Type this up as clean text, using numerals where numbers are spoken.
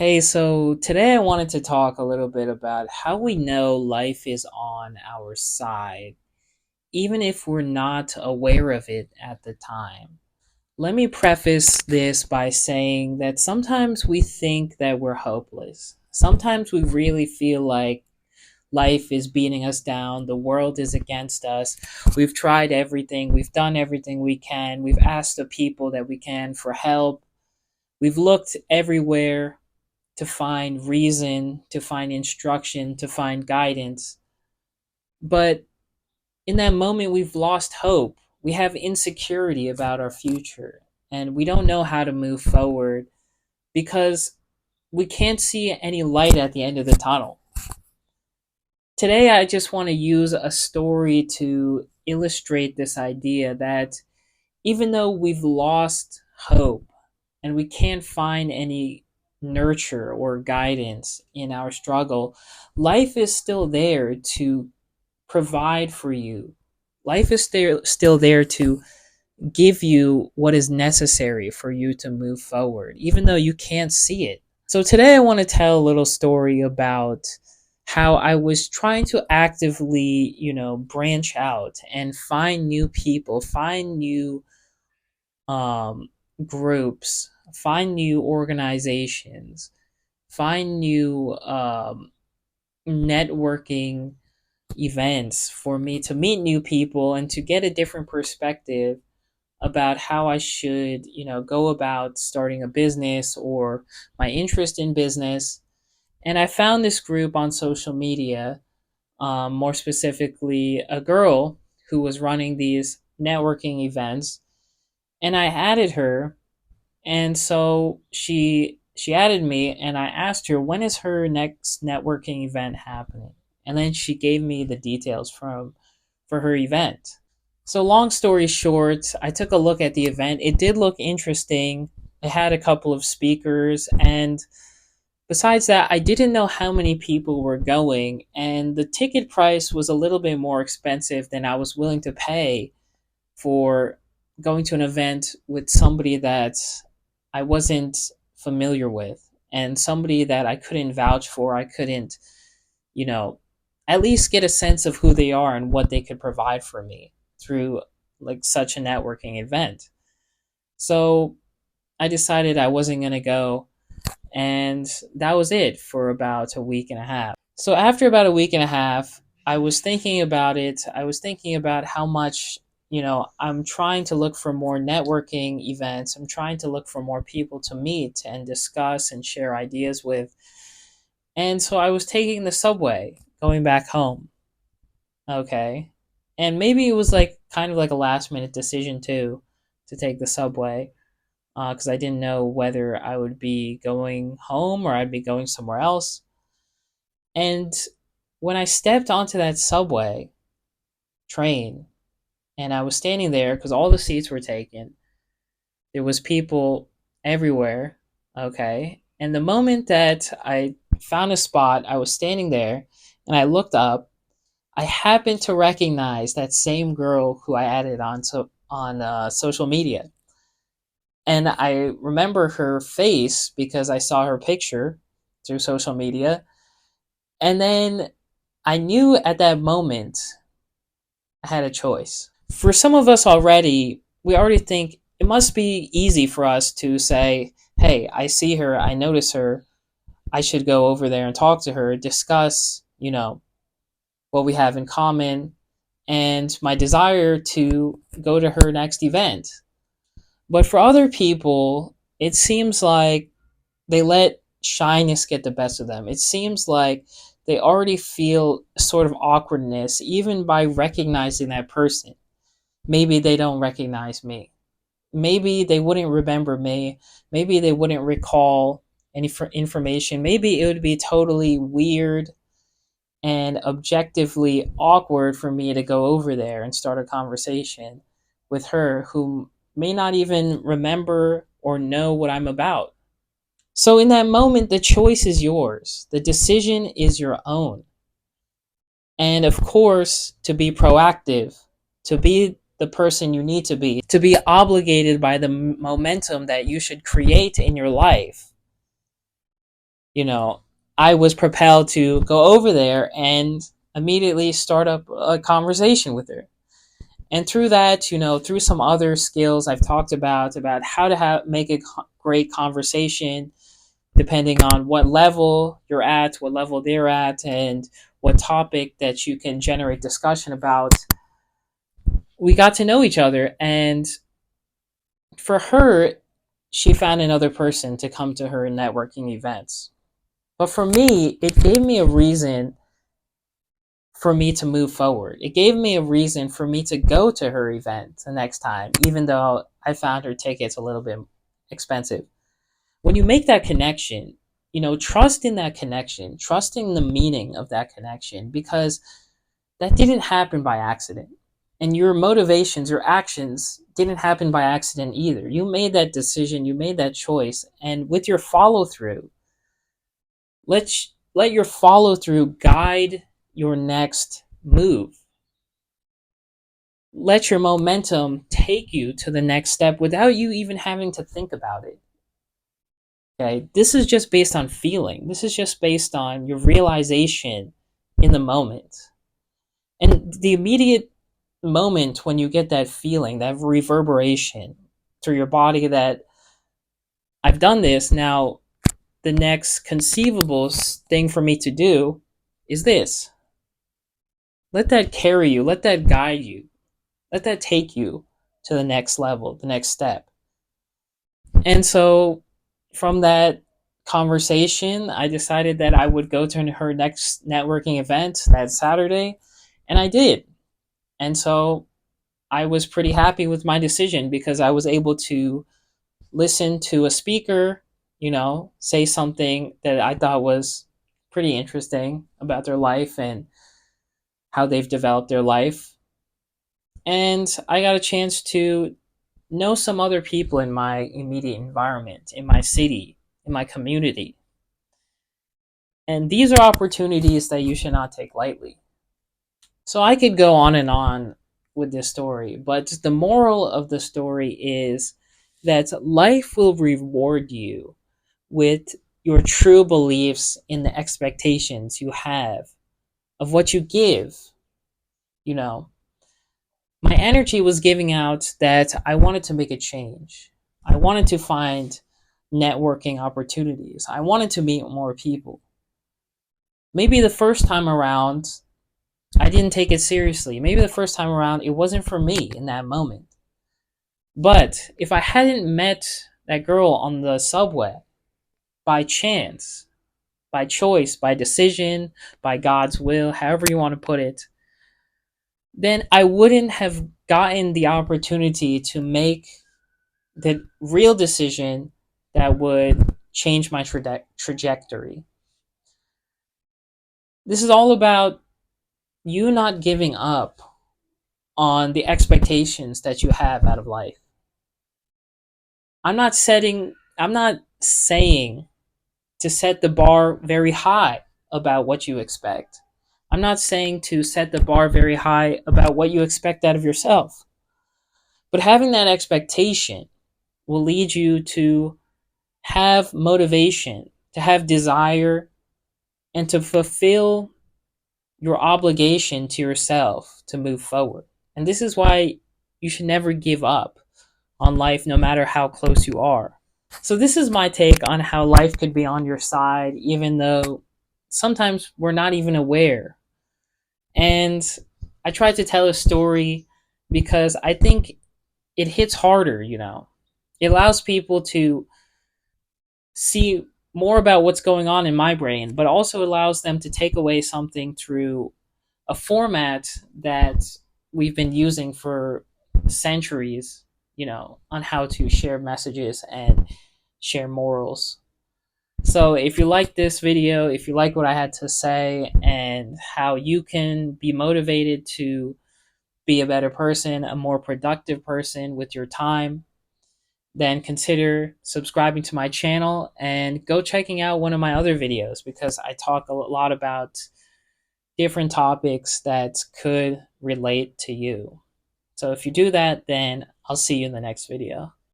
Hey, so today I wanted to talk a little bit about how we know life is on our side, even if we're not aware of it at the time. Let me preface this by saying that sometimes we think that we're hopeless. Sometimes we really feel like life is beating us down, the world is against us. We've tried everything, we've done everything we can, we've asked the people that we can for help, we've looked everywhere to find reason, to find instruction, to find guidance. But in that moment, we've lost hope. We have insecurity about our future, and we don't know how to move forward because we can't see any light at the end of the tunnel. Today, I just want to use a story to illustrate this idea that even though we've lost hope and we can't find any nurture or guidance in our struggle, life is still there to provide for you. Life is still there to give you what is necessary for you to move forward, even though you can't see it. So today I want to tell a little story about how I was trying to actively, branch out and find new people, find new um, groups, find new organizations, find new networking events for me to meet new people and to get a different perspective about how I should, go about starting a business or my interest in business. And I found this group on social media, more specifically, a girl who was running these networking events, and I added her. And so she added me, and I asked her when is her next networking event happening. And then she gave me the details from for her event. So long story short, I took a look at the event. It did look interesting. It had a couple of speakers, and besides that, I didn't know how many people were going, and the ticket price was a little bit more expensive than I was willing to pay for going to an event with somebody that I wasn't familiar with and somebody that I couldn't vouch for. I couldn't, you know, at least get a sense of who they are and what they could provide for me through like such a networking event. So I decided I wasn't going to go, and that was it for about a week and a half. So after about a week and a half, I was thinking about it. I was thinking about how much, I'm trying to look for more networking events. I'm trying to look for more people to meet and discuss and share ideas with. And so I was taking the subway going back home. Okay. And maybe it was like kind of like a last minute decision too to take the subway because I didn't know whether I would be going home or I'd be going somewhere else. And when I stepped onto that subway train and I was standing there because all the seats were taken, there was people everywhere. Okay. And the moment that I found a spot, I was standing there and I looked up. I happened to recognize that same girl who I added on social media, and I remember her face because I saw her picture through social media. And then I knew at that moment I had a choice. For some of us already, we already think it must be easy for us to say, hey, I see her, I notice her, I should go over there and talk to her, discuss, what we have in common, and my desire to go to her next event. But for other people, it seems like they let shyness get the best of them. It seems like they already feel sort of awkwardness even by recognizing that person. Maybe they don't recognize me. Maybe they wouldn't remember me. Maybe they wouldn't recall any information. Maybe it would be totally weird and objectively awkward for me to go over there and start a conversation with her who may not even remember or know what I'm about. So, in that moment, the choice is yours, the decision is your own. And of course, to be proactive, to be the person you need to be obligated by the momentum that you should create in your life, you know, I was propelled to go over there and immediately start up a conversation with her. And through that, through some other skills I've talked about how to make a great conversation, depending on what level you're at, what level they're at, and what topic that you can generate discussion about, we got to know each other. And for her, she found another person to come to her networking events. But for me, it gave me a reason for me to move forward. It gave me a reason for me to go to her event the next time, even though I found her tickets a little bit expensive. When you make that connection, trust in that connection, trusting the meaning of that connection, because that didn't happen by accident. And your motivations, your actions didn't happen by accident either. You made that decision, you made that choice, and with your follow through, let your follow through guide your next move. Let your momentum take you to the next step without you even having to think about it. Okay, this is just based on feeling. This is just based on your realization in the moment. And the immediate moment when you get that feeling, that reverberation through your body that I've done this, now the next conceivable thing for me to do is this. Let that carry you, let that guide you, let that take you to the next level, the next step. And so from that conversation, I decided that I would go to her next networking event that Saturday, and I did. And so I was pretty happy with my decision because I was able to listen to a speaker, say something that I thought was pretty interesting about their life and how they've developed their life. And I got a chance to know some other people in my immediate environment, in my city, in my community. And these are opportunities that you should not take lightly. So I could go on and on with this story, but the moral of the story is that life will reward you with your true beliefs in the expectations you have of what you give. You know, my energy was giving out that I wanted to make a change. I wanted to find networking opportunities. I wanted to meet more people. Maybe the first time around, I didn't take it seriously. Maybe the first time around, it wasn't for me in that moment. But if I hadn't met that girl on the subway by chance, by choice, by decision, by God's will, however you want to put it, then I wouldn't have gotten the opportunity to make the real decision that would change my trajectory. This is all about you not giving up on the expectations that you have out of life. I'm not saying to set the bar very high about what you expect. I'm not saying to set the bar very high about what you expect out of yourself. But having that expectation will lead you to have motivation, to have desire, and to fulfill your obligation to yourself to move forward. And this is why you should never give up on life, no matter how close you are. So, this is my take on how life could be on your side, even though sometimes we're not even aware. And I tried to tell a story because I think it hits harder. It allows people to see more about what's going on in my brain, but also allows them to take away something through a format that we've been using for centuries, on how to share messages and share morals. So if you like this video, if you like what I had to say and how you can be motivated to be a better person, a more productive person with your time, then consider subscribing to my channel and go checking out one of my other videos because I talk a lot about different topics that could relate to you. So if you do that, then I'll see you in the next video.